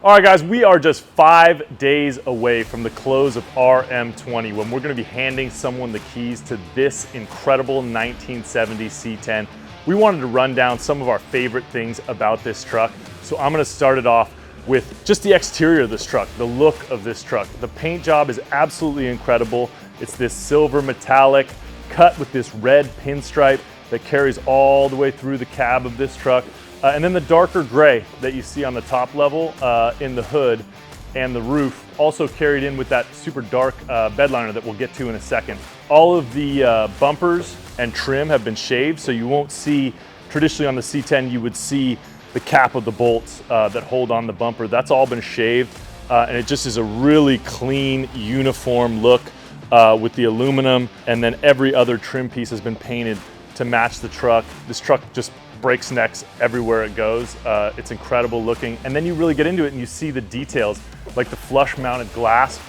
All right, guys, we are just 5 days away from the close of RM20 when we're gonna be handing someone the keys to this incredible 1970 C10. We wanted to run down some of our favorite things about this truck. So I'm gonna start it off with just the exterior of this truck, the look of this truck. The paint job is absolutely incredible. It's this silver metallic cut with this red pinstripe that carries all the way through the cab of this truck. And then the darker gray that you see on the top level in the hood and the roof, also carried in with that super dark bed liner that we'll get to in a second. All of the bumpers and trim have been shaved, so you won't see, traditionally on the C10, you would see the cap of the bolts that hold on the bumper. That's all been shaved, and it just is a really clean, uniform look with the aluminum, and then every other trim piece has been painted to match the truck. This truck just breaks necks everywhere it goes. It's incredible looking. And then you really get into it and you see the details, like the flush mounted glass.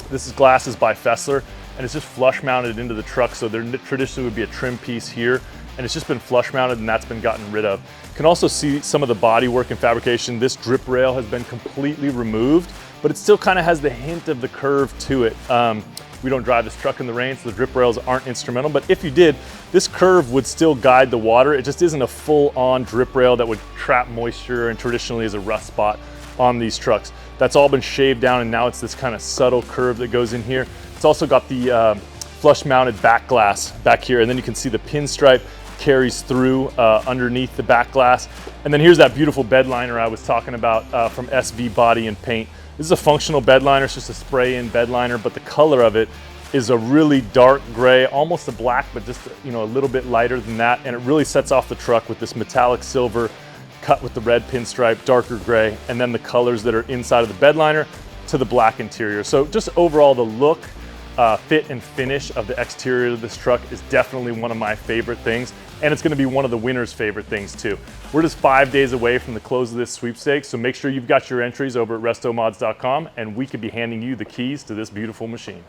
This glass is by Fessler, and it's just flush mounted into the truck. So there traditionally would be a trim piece here, and it's just been flush mounted and that's been gotten rid of. You can also see some of the body work and fabrication. This drip rail has been completely removed, but it still kind of has the hint of the curve to it. We don't drive this truck in the rain, so the drip rails aren't instrumental, but if you did, this curve would still guide the water. It just isn't a full-on drip rail that would trap moisture and traditionally is a rust spot on these trucks. That's all been shaved down, and now it's this kind of subtle curve that goes in here. It's also got the flush-mounted back glass back here, and then you can see the pinstripe carries through underneath the back glass. And then here's that beautiful bed liner I was talking about from SV Body and Paint. This is a functional bed liner, it's just a spray-in bed liner, but the color of it is a really dark gray, almost a black, but just a little bit lighter than that, and it really sets off the truck with this metallic silver cut with the red pinstripe, darker gray, and then the colors that are inside of the bed liner to the black interior. So just overall, the look, fit and finish of the exterior of this truck is definitely one of my favorite things, and it's gonna be one of the winners' favorite things too. We're just 5 days away from the close of this sweepstakes, so make sure you've got your entries over at RestoMods.com, and we could be handing you the keys to this beautiful machine.